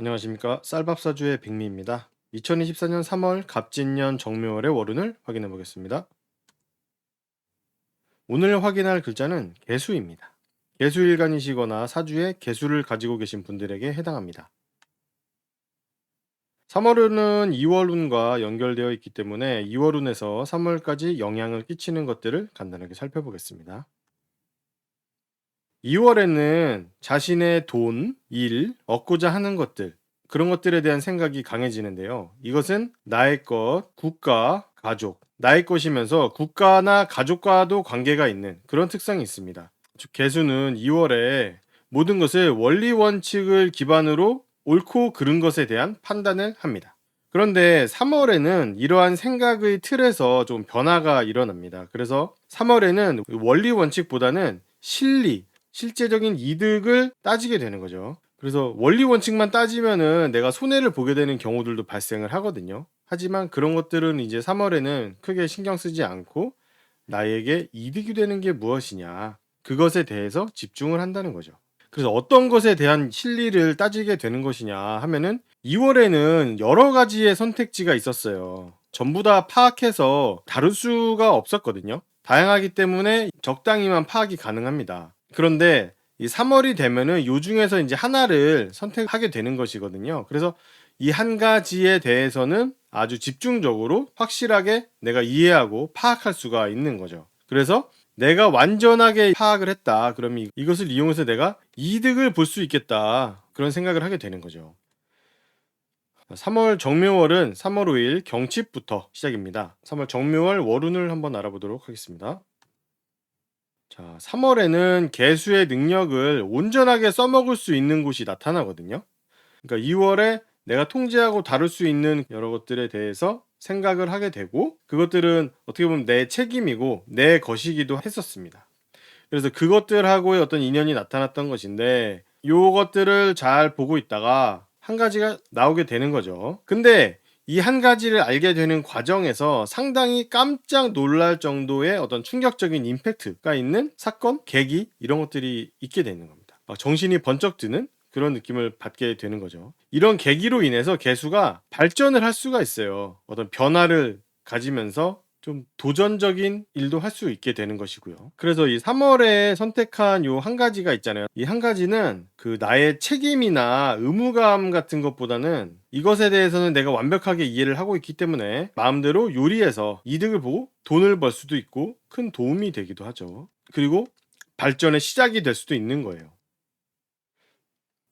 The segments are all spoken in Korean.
안녕하십니까. 쌀밥사주의 백미입니다. 2024년 3월 갑진년 정묘월의 월운을 확인해 보겠습니다. 오늘 확인할 글자는 개수입니다. 개수일간이시거나 사주에 개수를 가지고 계신 분들에게 해당합니다. 3월운은 2월운과 연결되어 있기 때문에 2월운에서 3월까지 영향을 끼치는 것들을 간단하게 살펴보겠습니다. 2월에는 자신의 돈, 일, 얻고자 하는 것들, 그런 것들에 대한 생각이 강해지는데요. 이것은 나의 것, 국가, 가족, 나의 것이면서 국가나 가족과도 관계가 있는 그런 특성이 있습니다. 즉, 개수는 2월에 모든 것을 원리 원칙을 기반으로 옳고 그른 것에 대한 판단을 합니다. 그런데 3월에는 이러한 생각의 틀에서 좀 변화가 일어납니다. 그래서 3월에는 원리 원칙보다는 실리, 실제적인 이득을 따지게 되는 거죠. 그래서 원리 원칙만 따지면은 내가 손해를 보게 되는 경우들도 발생을 하거든요. 하지만 그런 것들은 이제 3월에는 크게 신경 쓰지 않고 나에게 이득이 되는 게 무엇이냐, 그것에 대해서 집중을 한다는 거죠. 그래서 어떤 것에 대한 실리를 따지게 되는 것이냐 하면은 2월에는 여러 가지의 선택지가 있었어요. 전부 다 파악해서 다룰 수가 없었거든요. 다양하기 때문에 적당히만 파악이 가능합니다. 그런데 이 3월이 되면은 요 중에서 이제 하나를 선택하게 되는 것이거든요. 그래서 이 한 가지에 대해서는 아주 집중적으로 확실하게 내가 이해하고 파악할 수가 있는 거죠. 그래서 내가 완전하게 파악을 했다. 그러면 이것을 이용해서 내가 이득을 볼 수 있겠다. 그런 생각을 하게 되는 거죠. 3월 정묘월은 3월 5일 경칩부터 시작입니다. 3월 정묘월 월운을 한번 알아보도록 하겠습니다. 자, 3월에는 개수의 능력을 온전하게 써먹을 수 있는 곳이 나타나거든요. 그러니까 2월에 내가 통제하고 다룰 수 있는 여러 것들에 대해서 생각을 하게 되고, 그것들은 어떻게 보면 내 책임이고 내 것이기도 했었습니다. 그래서 그것들하고의 어떤 인연이 나타났던 것인데, 요것들을 잘 보고 있다가 한 가지가 나오게 되는 거죠. 근데 이 한 가지를 알게 되는 과정에서 상당히 깜짝 놀랄 정도의 어떤 충격적인 임팩트가 있는 사건, 계기, 이런 것들이 있게 되는 겁니다. 막 정신이 번쩍 드는 그런 느낌을 받게 되는 거죠. 이런 계기로 인해서 개수가 발전을 할 수가 있어요. 어떤 변화를 가지면서 좀 도전적인 일도 할 수 있게 되는 것이고요. 그래서 이 3월에 선택한 요 한 가지가 있잖아요. 이 한 가지는 그 나의 책임이나 의무감 같은 것보다는 이것에 대해서는 내가 완벽하게 이해를 하고 있기 때문에 마음대로 요리해서 이득을 보고 돈을 벌 수도 있고 큰 도움이 되기도 하죠. 그리고 발전의 시작이 될 수도 있는 거예요.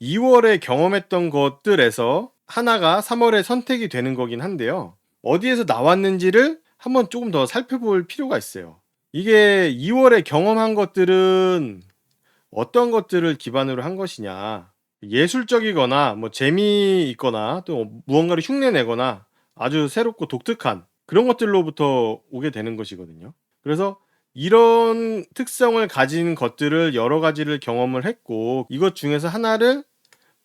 2월에 경험했던 것들에서 하나가 3월에 선택이 되는 거긴 한데요. 어디에서 나왔는지를 한번 조금 더 살펴볼 필요가 있어요. 이게 2월에 경험한 것들은 어떤 것들을 기반으로 한 것이냐. 예술적이거나 뭐 재미있거나 또 무언가를 흉내내거나 아주 새롭고 독특한 그런 것들로부터 오게 되는 것이거든요. 그래서 이런 특성을 가진 것들을 여러 가지를 경험을 했고, 이것 중에서 하나를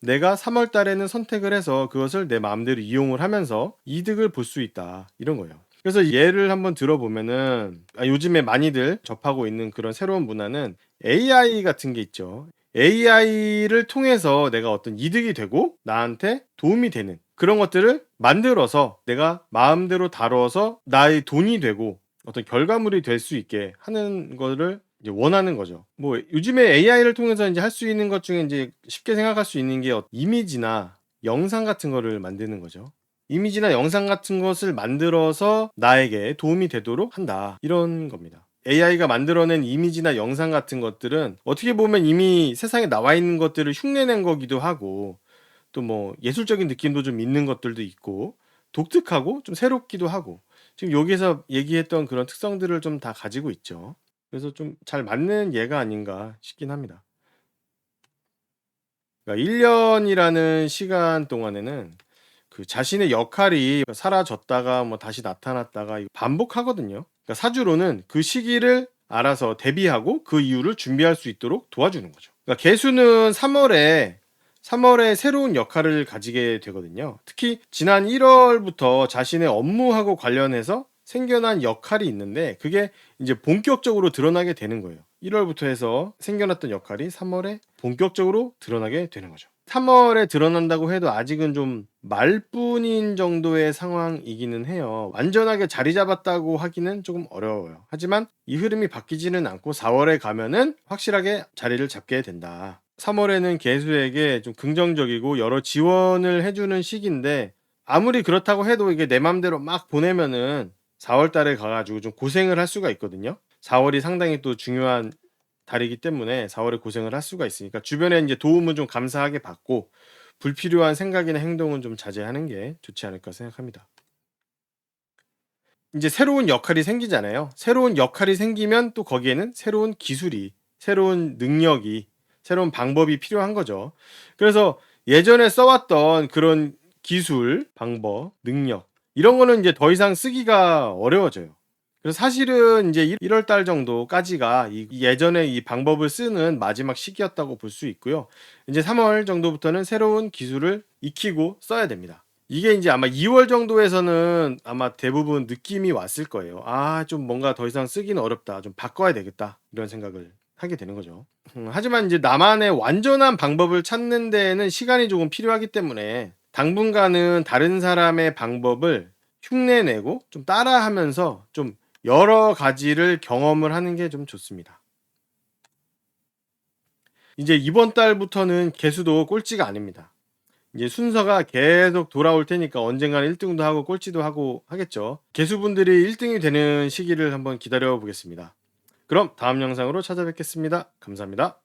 내가 3월 달에는 선택을 해서 그것을 내 마음대로 이용을 하면서 이득을 볼 수 있다. 이런 거예요. 그래서 예를 한번 들어보면은 요즘에 많이들 접하고 있는 그런 새로운 문화는 AI 같은 게 있죠. AI를 통해서 내가 어떤 이득이 되고 나한테 도움이 되는 그런 것들을 만들어서 내가 마음대로 다뤄서 나의 돈이 되고 어떤 결과물이 될 수 있게 하는 거를 이제 원하는 거죠. 뭐 요즘에 AI를 통해서 이제 할 수 있는 것 중에 이제 쉽게 생각할 수 있는 게 이미지나 영상 같은 거를 만드는 거죠. 이미지나 영상 같은 것을 만들어서 나에게 도움이 되도록 한다. 이런 겁니다. AI가 만들어낸 이미지나 영상 같은 것들은 어떻게 보면 이미 세상에 나와 있는 것들을 흉내낸 거기도 하고, 또 뭐 예술적인 느낌도 좀 있는 것들도 있고, 독특하고 좀 새롭기도 하고, 지금 여기서 얘기했던 그런 특성들을 좀 다 가지고 있죠. 그래서 좀 잘 맞는 예가 아닌가 싶긴 합니다. 그러니까 1년이라는 시간 동안에는 그 자신의 역할이 사라졌다가 뭐 다시 나타났다가 이거 반복하거든요. 그러니까 사주로는 그 시기를 알아서 대비하고 그 이유를 준비할 수 있도록 도와주는 거죠. 그러니까 개수는 3월에 새로운 역할을 가지게 되거든요. 특히 지난 1월부터 자신의 업무하고 관련해서 생겨난 역할이 있는데, 그게 이제 본격적으로 드러나게 되는 거예요. 1월부터 해서 생겨났던 역할이 3월에 본격적으로 드러나게 되는 거죠. 3월에 드러난다고 해도 아직은 좀 말뿐인 정도의 상황이기는 해요. 완전하게 자리 잡았다고 하기는 조금 어려워요. 하지만 이 흐름이 바뀌지는 않고 4월에 가면은 확실하게 자리를 잡게 된다. 3월에는 개수에게 좀 긍정적이고 여러 지원을 해주는 시기인데, 아무리 그렇다고 해도 이게 내 맘대로 막 보내면은 4월 달에 가가지고 좀 고생을 할 수가 있거든요. 4월이 상당히 또 중요한 달이기 때문에 4월에 고생을 할 수가 있으니까 주변에 이제 도움을 좀 감사하게 받고 불필요한 생각이나 행동은 좀 자제하는 게 좋지 않을까 생각합니다. 이제 새로운 역할이 생기잖아요. 새로운 역할이 생기면 또 거기에는 새로운 기술이, 새로운 능력이, 새로운 방법이 필요한 거죠. 그래서 예전에 써왔던 그런 기술, 방법, 능력 이런 거는 이제 더 이상 쓰기가 어려워져요. 그래서 사실은 이제 1월 달 정도까지가 이 예전에 이 방법을 쓰는 마지막 시기였다고 볼 수 있고요. 이제 3월 정도부터는 새로운 기술을 익히고 써야 됩니다. 이게 이제 아마 2월 정도에서는 아마 대부분 느낌이 왔을 거예요. '아 좀 뭔가 더 이상 쓰기는 어렵다. 좀 바꿔야 되겠다.' 이런 생각을 하게 되는 거죠. 하지만 이제 나만의 완전한 방법을 찾는 데에는 시간이 조금 필요하기 때문에 당분간은 다른 사람의 방법을 흉내내고 좀 따라하면서 좀 여러 가지를 경험을 하는 게 좀 좋습니다. 이제 이번 달부터는 개수도 꼴찌가 아닙니다. 이제 순서가 계속 돌아올 테니까 언젠가는 1 등도 하고 꼴찌도 하고 하겠죠. 개수분들이 1 등이 되는 시기를 한번 기다려 보겠습니다. 그럼 다음 영상으로 찾아뵙겠습니다. 감사합니다.